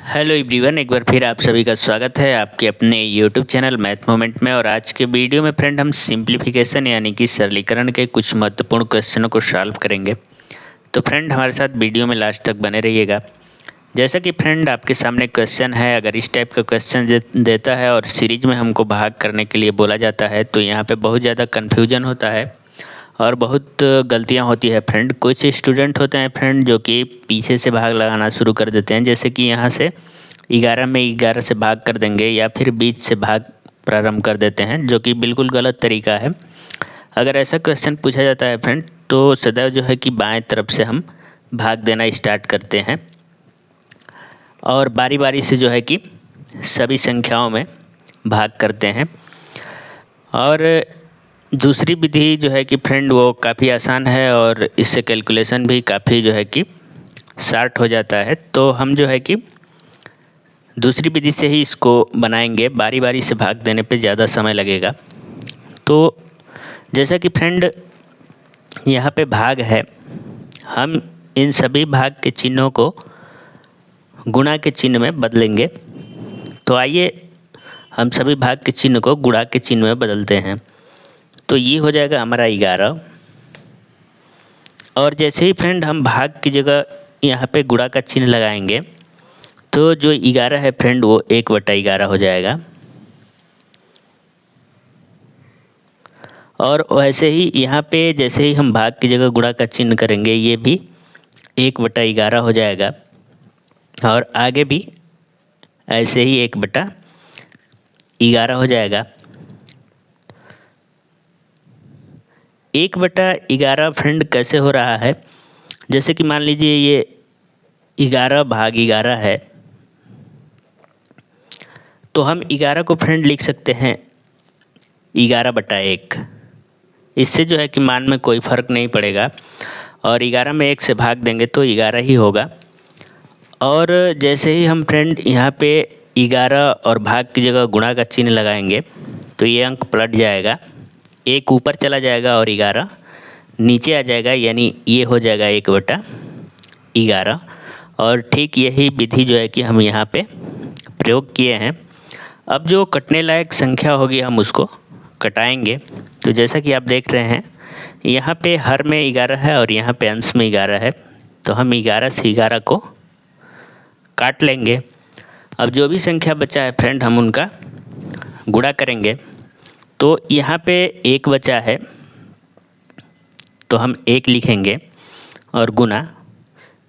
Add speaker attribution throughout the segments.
Speaker 1: Hello everyone, एक बार फिर आप सभी का स्वागत है आपके अपने यूट्यूब चैनल मैथ मोमेंट में। और आज के वीडियो में फ्रेंड हम सिंप्लीफिकेशन यानी कि सरलीकरण के कुछ महत्वपूर्ण क्वेश्चनों को सॉल्व करेंगे। तो फ्रेंड हमारे साथ वीडियो में लास्ट तक बने रहिएगा। जैसा कि फ्रेंड आपके सामने क्वेश्चन है, अगर इस टाइप का क्वेश्चन देता है और सीरीज में हमको भाग करने के लिए बोला जाता है तो यहाँ पर बहुत ज़्यादा कन्फ्यूजन होता है और बहुत गलतियां होती है फ्रेंड। कुछ स्टूडेंट होते हैं फ्रेंड जो कि पीछे से भाग लगाना शुरू कर देते हैं, जैसे कि यहाँ से 11 में 11 से भाग कर देंगे या फिर बीच से भाग प्रारंभ कर देते हैं, जो कि बिल्कुल गलत तरीका है। अगर ऐसा क्वेश्चन पूछा जाता है फ्रेंड तो सदैव जो है कि बाएं तरफ से हम भाग देना स्टार्ट करते हैं और बारी बारी से जो है कि सभी संख्याओं में भाग करते हैं। और दूसरी विधि जो है कि फ्रेंड वो काफ़ी आसान है और इससे कैलकुलेशन भी काफ़ी जो है कि शार्ट हो जाता है। तो हम जो है कि दूसरी विधि से ही इसको बनाएंगे, बारी बारी से भाग देने पे ज़्यादा समय लगेगा। तो जैसा कि फ्रेंड यहाँ पे भाग है, हम इन सभी भाग के चिन्हों को गुणा के चिन्ह में बदलेंगे। तो आइए हम सभी भाग के चिन्ह को गुणा के चिन्ह में बदलते हैं। तो ये हो जाएगा हमारा 11। और जैसे ही फ्रेंड हम भाग की जगह यहाँ पे गुणा का चिन्ह लगाएंगे तो जो 11 है फ्रेंड वो 1/11 हो जाएगा। और वैसे ही यहाँ पे जैसे ही हम भाग की जगह गुणा का चिन्ह करेंगे ये भी 1/11 हो जाएगा। और आगे भी ऐसे ही 1/11 हो जाएगा। 1/11 फ्रेंड कैसे हो रहा है, जैसे कि मान लीजिए ये 11 भाग 11 है, तो हम 11 को फ्रेंड लिख सकते हैं 11/1। इससे जो है कि मान में कोई फ़र्क नहीं पड़ेगा और 11 में 1 से भाग देंगे तो 11 ही होगा। और जैसे ही हम फ्रेंड यहाँ पे 11 और भाग की जगह गुणा का चिन्ह लगाएंगे तो ये अंक पलट जाएगा, 1 ऊपर चला जाएगा और 11 नीचे आ जाएगा, यानी ये हो जाएगा 1/11। और ठीक यही विधि जो है कि हम यहाँ पे प्रयोग किए हैं। अब जो कटने लायक संख्या होगी हम उसको कटाएंगे। तो जैसा कि आप देख रहे हैं यहाँ पे हर में 11 है और यहाँ पे अंश में 11 है, तो हम 11 से 11 को काट लेंगे। अब जो भी संख्या बचा है फ्रेंड हम उनका गुणा करेंगे। तो यहाँ पे 1 बचा है तो हम 1 लिखेंगे और गुना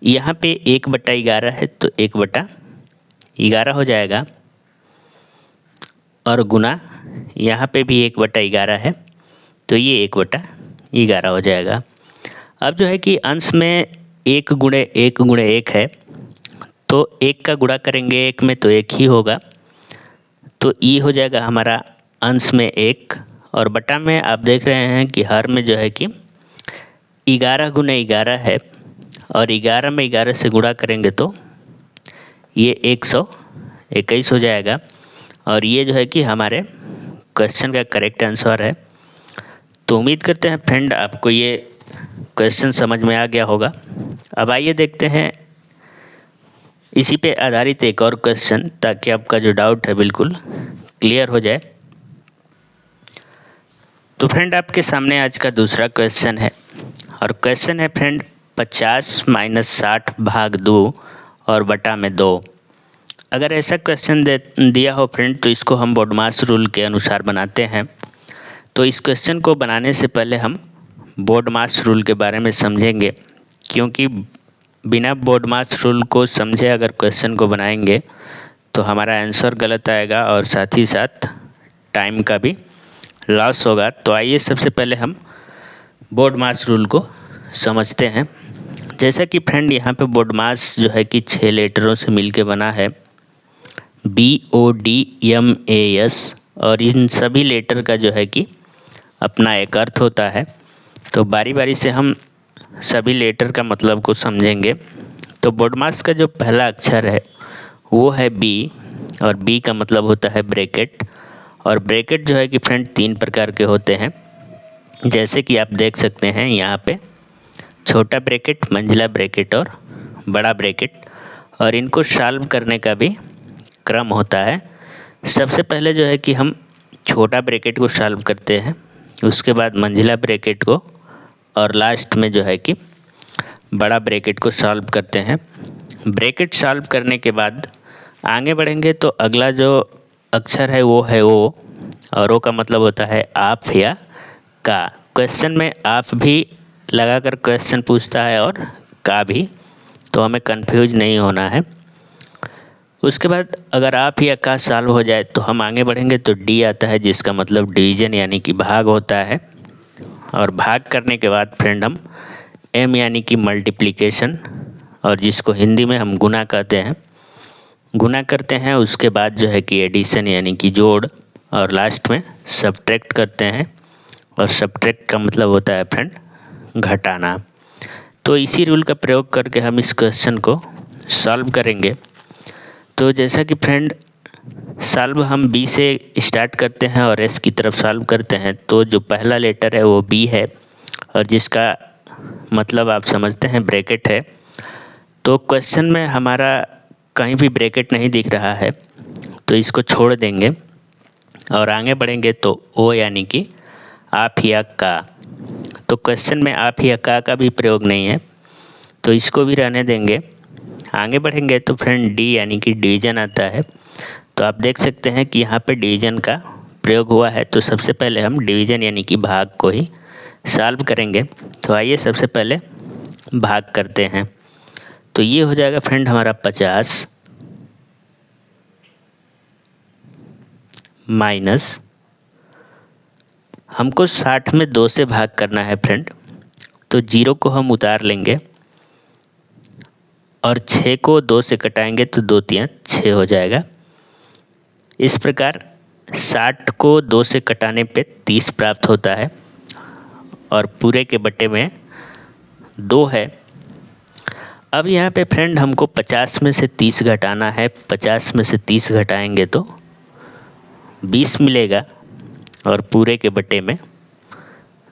Speaker 1: यहाँ पे 1/11 है तो 1/11 हो जाएगा। और गुना यहाँ पे भी 1/11 है तो ये 1/11 हो जाएगा। अब जो है कि अंश में 1 गुणे 1 गुणे 1 है, तो 1 का गुणा करेंगे 1 में तो 1 ही होगा, तो ये हो जाएगा हमारा अंश में 1। और बटा में आप देख रहे हैं कि हर में जो है कि 11 गुणे 11 है और 11 में 11 से गुणा करेंगे तो ये 121 हो जाएगा। और ये जो है कि हमारे क्वेश्चन का करेक्ट आंसर है। तो उम्मीद करते हैं फ्रेंड आपको ये क्वेश्चन समझ में आ गया होगा। अब आइए देखते हैं इसी पे आधारित एक और क्वेश्चन, ताकि आपका जो डाउट है बिल्कुल क्लियर हो जाए। तो फ्रेंड आपके सामने आज का दूसरा क्वेश्चन है और क्वेश्चन है फ्रेंड 50 - 60 भाग 2 और बटा में 2। अगर ऐसा क्वेश्चन दिया हो फ्रेंड तो इसको हम बोडमास रूल के अनुसार बनाते हैं। तो इस क्वेश्चन को बनाने से पहले हम बोडमास रूल के बारे में समझेंगे, क्योंकि बिना बोडमास रूल को समझे अगर क्वेश्चन को बनाएंगे तो हमारा आंसर गलत आएगा और साथ ही साथ टाइम का भी लॉस होगा। तो आइए सबसे पहले हम बोडमास रूल को समझते हैं। जैसा कि फ्रेंड यहाँ पे बोडमास जो है कि 6 लेटरों से मिलके बना है, BODMAS, और इन सभी लेटर का जो है कि अपना एक अर्थ होता है। तो बारी बारी से हम सभी लेटर का मतलब को समझेंगे। तो बोडमास का जो पहला अक्षर है वो है B, और B का मतलब होता है ब्रैकेट। और ब्रैकेट जो है कि फ्रेंड 3 प्रकार के होते हैं, जैसे कि आप देख सकते हैं यहाँ पे छोटा ब्रैकेट, मंझला ब्रैकेट और बड़ा ब्रैकेट। और इनको सॉल्व करने का भी क्रम होता है। सबसे पहले जो है कि हम छोटा ब्रैकेट को सॉल्व करते हैं, उसके बाद मंझला ब्रैकेट को, और लास्ट में जो है कि बड़ा ब्रैकेट को सॉल्व करते हैं। ब्रैकेट सॉल्व करने के बाद आगे बढ़ेंगे तो अगला जो अक्षर है वो है ओ, और ओ का मतलब होता है आप या का। क्वेश्चन में आप भी लगाकर क्वेश्चन पूछता है और का भी, तो हमें कंफ्यूज नहीं होना है। उसके बाद अगर आप या का सॉल्व हो जाए तो हम आगे बढ़ेंगे तो डी आता है, जिसका मतलब डिवीजन यानी कि भाग होता है। और भाग करने के बाद फ्रेंड हम एम यानी कि मल्टीप्लिकेशन, और जिसको हिंदी में हम गुना कहते हैं, गुना करते हैं। उसके बाद जो है कि एडिशन यानी कि जोड़, और लास्ट में सब्ट्रैक्ट करते हैं, और सब्ट्रैक्ट का मतलब होता है फ्रेंड घटाना। तो इसी रूल का प्रयोग करके हम इस क्वेश्चन को सॉल्व करेंगे। तो जैसा कि फ्रेंड सॉल्व हम बी से स्टार्ट करते हैं और एस की तरफ सॉल्व करते हैं, तो जो पहला लेटर है वो बी है, और जिसका मतलब आप समझते हैं ब्रैकेट है। तो क्वेश्चन में हमारा कहीं भी ब्रैकेट नहीं दिख रहा है, तो इसको छोड़ देंगे और आगे बढ़ेंगे तो ओ यानी कि आप या का। तो क्वेश्चन में आप या का भी प्रयोग नहीं है, तो इसको भी रहने देंगे। आगे बढ़ेंगे तो फ्रेंड डी यानी कि डिवीज़न आता है। तो आप देख सकते हैं कि यहाँ पे डिवीज़न का प्रयोग हुआ है। तो सबसे पहले हम डिवीज़न यानी कि भाग को ही सॉल्व करेंगे। तो आइए सबसे पहले भाग करते हैं। तो ये हो जाएगा फ्रेंड हमारा 50 माइनस, हमको 60 में 2 से भाग करना है फ्रेंड, तो 0 को हम उतार लेंगे और 6 को 2 से कटाएंगे तो 2 3 6 हो जाएगा। इस प्रकार 60 को 2 से कटाने पे 30 प्राप्त होता है, और पूरे के बटे में 2 है। अब यहाँ पे फ्रेंड हमको 50 में से 30 घटाना है। 50 में से 30 घटाएंगे तो 20 मिलेगा, और पूरे के बटे में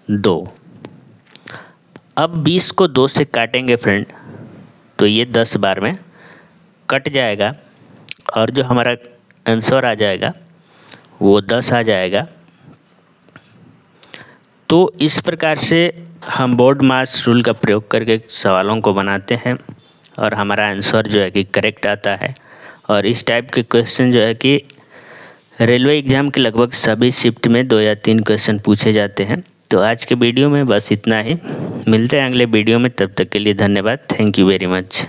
Speaker 1: 2। अब 20 को 2 से काटेंगे फ्रेंड, तो ये 10 बार में कट जाएगा, और जो हमारा आंसर आ जाएगा वो 10 आ जाएगा। तो इस प्रकार से हम बोर्ड मास रूल का प्रयोग करके सवालों को बनाते हैं, और हमारा आंसर जो है कि करेक्ट आता है। और इस टाइप के क्वेश्चन जो है कि रेलवे एग्ज़ाम के लगभग सभी शिफ्ट में 2 या 3 क्वेश्चन पूछे जाते हैं। तो आज के वीडियो में बस इतना ही, मिलते हैं अगले वीडियो में, तब तक के लिए धन्यवाद। Thank you very much.